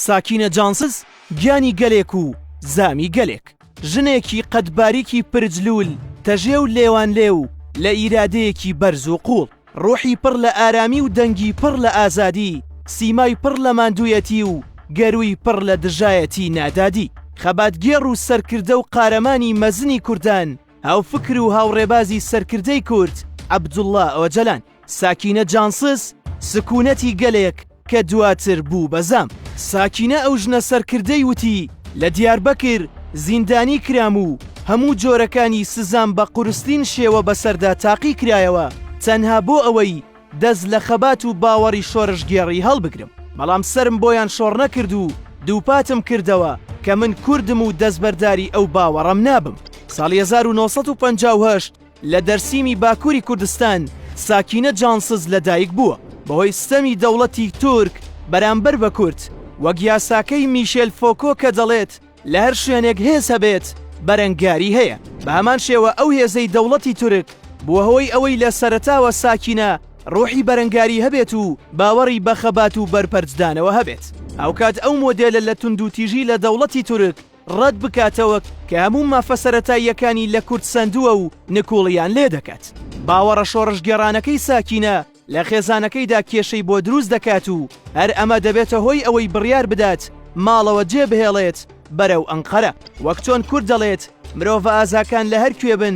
ساکینە جانسز گیانی گەلێک و زامی گەلێک، ژنێکی قەدباریکی پرجلول، تەژێ و لێوان لێو لە ئیرادەیەکی بەرز و قوڵ، ڕوحی پڕ لە ئارامی و دەنگی پڕ لە ئازادی، سیمای پڕ لە ماندوویەتی و گەروی پڕ لە دژایەتی نادادی، خەباتگێڕ و سەرکردە و قارەمانی مەزنی کوردان، هاوفکر و هاوڕێبازی سەرکردەی کورد عەبدوڵڵا ئۆجەلان. ساکینە جانسز سکوونەتی گەلێک کە دواتر بوو بەزام. ساکینە ئەو ژنە سەرکردەی وتی لە دیاربەکر زیندانی کرام و هەموو جۆرەکانی سزام بە قورستین شێوە بەسەردا تاقی کرایەوە تەنها بۆ ئەوەی دەست لە خەبات و باوەڕی شۆڕشگێڕی هەڵبگرم، بەڵام سرم بۆیان شۆڕ نەکرد و دووپاتم کردەوە کە من کوردم و دەستبەرداری ئەو باوەڕم نابم. ساڵی 1958 لە دەرسیمی باکووری کوردستان ساکینە جانسز لەدایک بووە، بەهۆی ستەمی دەوڵەتی تورک بەرامبەر بە کورد، وەک یاساکەی میشێل فۆکۆ کە دەڵێت لە هەر شوێنێک هێز هەبێت بەرەنگاری هەیە. بە هەمان شێوە ئەو هێزەی دەوڵەتی تورک بووە هۆی ئەوەی لە سەرەتاوە ساکینە ڕۆحی بەرەنگاری هەبێت و باوەڕی بە خەبات و بەرپەرجدانەوە هەبێت، ئەوکات ئەو مۆدێلە لە توندوتیژی لە دەوڵەتی تورک ڕەت بکاتەوە کە هەموو مافە سەرەتاییەکانی لە کورد سندووە و نکوڵیان لێ دەکات. باوەڕە شۆڕشگێڕانەکەی ساکینە لە خێزانەکەیدا کێشەی بۆ دروست دەکات و هەر ئەمە دەبێتە هۆی ئەوەی بڕیار بدات ماڵەوە جێبهێڵێت بەرەو ئەنقەرە، وەک چۆن کورد دەڵێت مرۆڤ ئازاکان لە هەر کوێ بن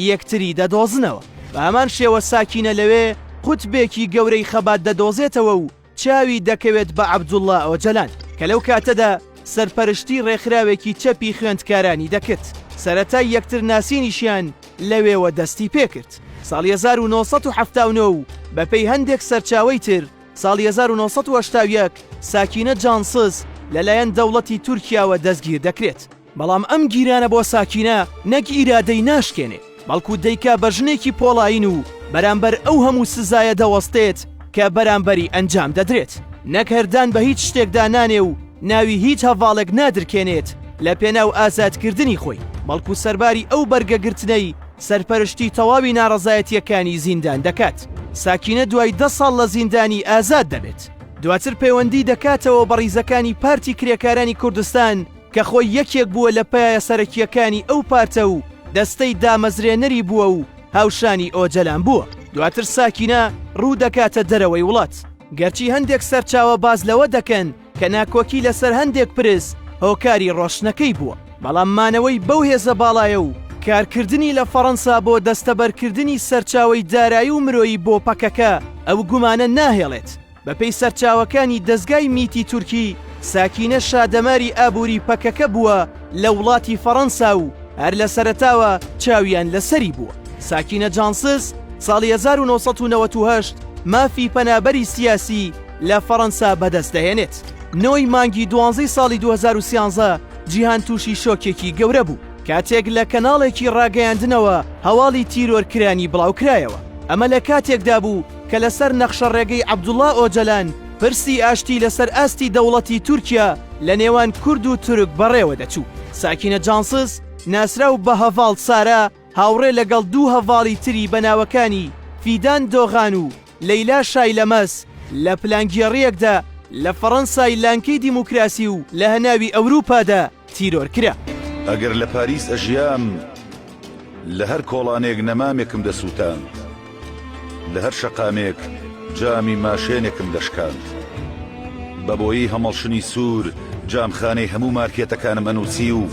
یەکتری دەدۆزنەوە. بە هەمان شێوە ساکینە لەوێ قوتبێکی گەورەی خەبات دەدۆزێتەوە و چاوی دەکەوێت بە عەبدوڵڵا ئۆجەلان کە لەو کاتەدا سەرپەرشتی ڕێکخراوێکی چەپی خوێندکارانی دەکرد. سەرەتای یەکتر ناسینیشیان لەوێوە دەستی پێکرد. ساڵی 1970 بەپێی هەندێک سەرچاوەی تر ساڵی 1970 ساکینە جانسز لەلایەن دەوڵەتی تورکیاوە دەستگیر دەکرێت، بەڵام ئەم گیرانە بۆ ساکینە نەک ئیرادەی ناشکێنێ، بەڵکو دەیکا بە ژنێکی پۆڵاین و بەرامبەر ئەو هەموو سزایە دەوەستێت کە بەرامبەری ئەنجام دەدرێت، نەک هەردان بە هیچ شتێکدا نانێ و ناوی هیچ هەڤاڵێک نادرکێنێت لە پێناو ئازادکردنی خۆی، بەڵکو سەرباری ئەو بەرگەگرتنەی سەرپەرشتی تەواوی ناڕەزایەتیەکانی زیندان دەکات. ساکینە دوای 10 ساڵ لە زیندانی ئازاد دەبێت، دواتر پەیوەندی دەکاتەوە بە ڕیزەکانی پارتی کرێکارانی کوردستان کە خۆی یەکێک بووە لە پایە سەرەکیەکانی ئەو پارتە و دەستەی دامەزرێنەری بووە و هاوشانی ئۆجەلان بووە. دواتر ساکینە ڕوو دەکاتە دەرەوەی وڵات، گەرچی هەندێک سەرچاوە باز لەوە دەکەن کە ناکۆکی لەسەر هەندێک پرس هۆکاری ڕۆشنەکەی بووە، بەڵام مانەوەی بەو هێزە باڵایە و کارکردنی لە فەڕەنسا بۆ دەستەبەرکردنی سەرچاوەی دارایی و مرۆیی بۆ پەکەکە ئەو گومانە ناهێڵێت. بەپێی سەرچاوەکانی دەستگای میتی تورکی ساکینە شادەماری ئابووری پەکەکە بووە لە وڵاتی فەڕەنسا و هەر لە سەرەتاوە چاویان لەسەری بووە. ساکینە جانسز ساڵی 1998 مافی پەنابەری سیاسی لە فەڕەنسا بەدەست دەهێنێت. 9 مانگی 12 ساڵی 2013 جیهان تووشی شۆکێکی گەورە بوو، کاتێک لە کەناڵێکی ڕاگەیاندنەوە هەواڵی تیرۆرکرانی بڵاوکرایەوە. ئەمە لە کاتێکدا بوو کە لەسەر نەخشە ڕێگەی عەبدوڵڵا ئۆجەلان پرسی ئاشتی لەسەر ئاستی دەوڵەتی تورکیا لە نێوان کورد و تورک بەڕێوە دەچوو. ساکینە جانسز ناسراو بە هەڤاڵ سارا هاوڕێ لەگەڵ 2 هەڤاڵی تری بەناوەکانی فیدان دۆغان و لەیلا شایلەمەس لە پلانگیێڕیەکدا لە فەڕەنسای لانکەی دیموکراسی و لە هەناوی ئەوروپادا تیرۆر کرا. ئەگەر لە پاریس ئەژیام لە هەر کۆڵانێک نەمامێکم دەسووتاند، لە هەر شەقامێک جامی ماشێنێکم دەشکاند، بە بۆیی هەمەڵشنی سوور جامخانەی هەموو مارکێتەکانم ئەنووسی و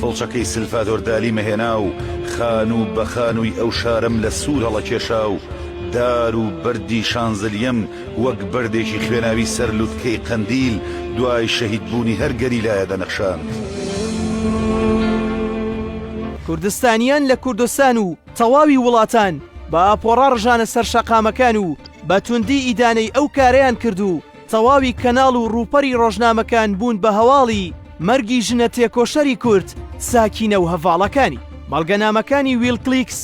فڵچەکەی سلڤادۆر دالی مەهێنا و خان و بەخانووی ئەو شارم لە سوور هەڵەکێشا و دار و بەردی شانزلیەم وەک بەردێکی خوێناوی سەر لووتکەی قەندیل دوای شەهیدبوونی هەر گەریلایە دەنەخشاند. کوردستانیان لە کوردستان و تەواوی وڵاتان بە ئاپۆڕا ڕژانە سەر شەقامەکان و بە توندی ئیدانەی ئەو کارەیان کرد و تەواوی کەناڵ و ڕووپەری ڕۆژنامەکان بوون بە هەواڵی مەرگی ژنە تێکۆشەری کورد ساکینە و هەڤاڵەکانی. بەڵگەنامەکانی ویلکلیکس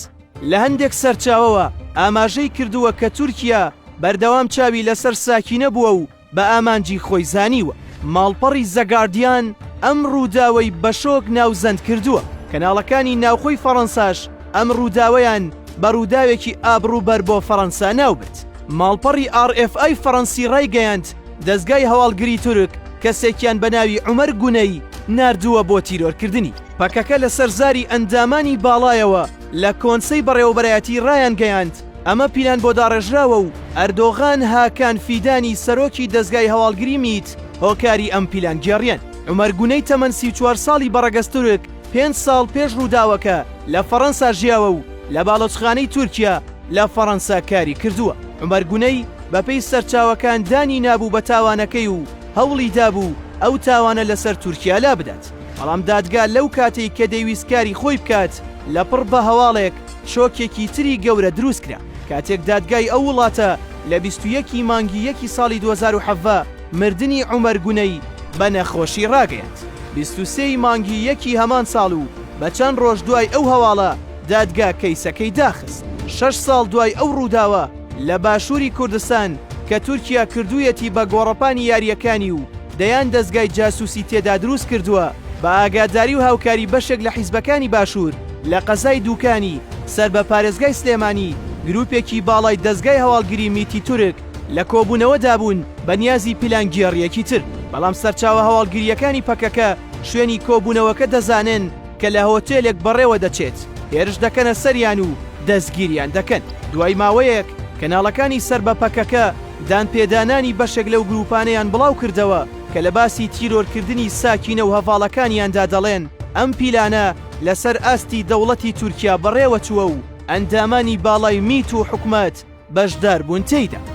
لە هەندێک سەرچاوەوە ئاماژەی کردووە کە تورکیا بەردەوام چاوی لەسەر ساکینە بووە و بە ئامانجی خۆی زانیوە. ماڵپەڕی زەگاردیان ئەم ڕووداوەی بە شۆک ناوزەند کردووە. کەناڵەکانی ناوخۆی فەڕەنساش ئەم ڕووداوەیان بە ڕووداوێکی ئابڕووبەر بۆ فەڕەنسا ناوبێت. ماڵپەڕی RFI فەڕەنسی ڕایگەیاند دەستگای هەواڵگری تورک کەسێکیان بە ناوی عومەر گونەی ناردووە بۆ تیرۆرکردنی. پەکەکە لە سەرزاری ئەندامانی باڵایەوە لە کۆنسەی بەڕێوەبەرایەتی ڕایان گەیاند. ئەمە پیلان بۆ داڕێژراوە و ئەردۆغان هاکان فیدانی سەرۆکی دەستگای هەواڵگری میت هۆکاری ئەم پیلان گێڕیان. عومەر گونەی تەمەن 34 ساڵی بەڕەگەستورک 5 ساڵ پێش ڕووداوەکە لە فەڕەنسا ژیاوە و لە باڵۆچخانەی تورکیا لە فەڕەنسا کاری کردووە. عومەر گونەی بەپێی سەرچاوەکان دانی نابوو بە تاوانەکەی و هەوڵی دابوو ئەو تاوانە لەسەر تورکیا لا بدات. بەڵام دادگا لەو کاتێک کە دەیویست کاری خۆی بکات لە پڕ بە هەواڵێک شۆکێکی تری گەورە دروست کرا. کاتێک دادگای ئەو وڵاتە لە 21 مانگی 1 ساڵی 2017 مردنی عومەر گونەی بە نەخۆشی ڕاگەیاند. 23 مانگی 1 هەمان ساڵ و بە چەند ڕۆژ دوای ئەو هەواڵە دادگا کەیسەکەی داخست. 6 ساڵ دوای ئەو ڕووداوە لە باشووری کوردستان کە تورکیا کردوویەتی بە گۆڕەپانی یاریەکانی و دەیان دەستگای جاسووسی تێدا دروست کردووە بە ئاگاداری و هاوکاری بەشێک لە حیزبەکانی باشوور لە قەزای دووکانی سەر بە پارێزگای سلێمانی گروپێکی باڵای دەستگای هەواڵگری میتی تورک لە کۆبوونەوەدا بوون بە نیازی پیلانگیێڕیەکی تر. بەڵام سەرچاوە هەواڵگریەکانی پەکەکە شوێنی کۆبوونەوەکە دەزانن کە لە هۆتێلێک بەڕێوە دەچێت، هێرش دەکەنە سەریان و دەستگیریان دەکەن. دوای ماوەیەک کەناڵەکانی سەر بە پەکەکە دانپێدانانی بەشێک لەو گروپانەیان بڵاو کردەوە کە لە باسی تیرۆرکردنی ساکینە و هەڤاڵەکانیاندا دەڵێن ئەم پیلانە لەسەر ئاستی دەوڵەتی تورکیا بەڕێوە چووە و ئەندامانی باڵای میت و حکومەت بەشدار بوون تێیدا.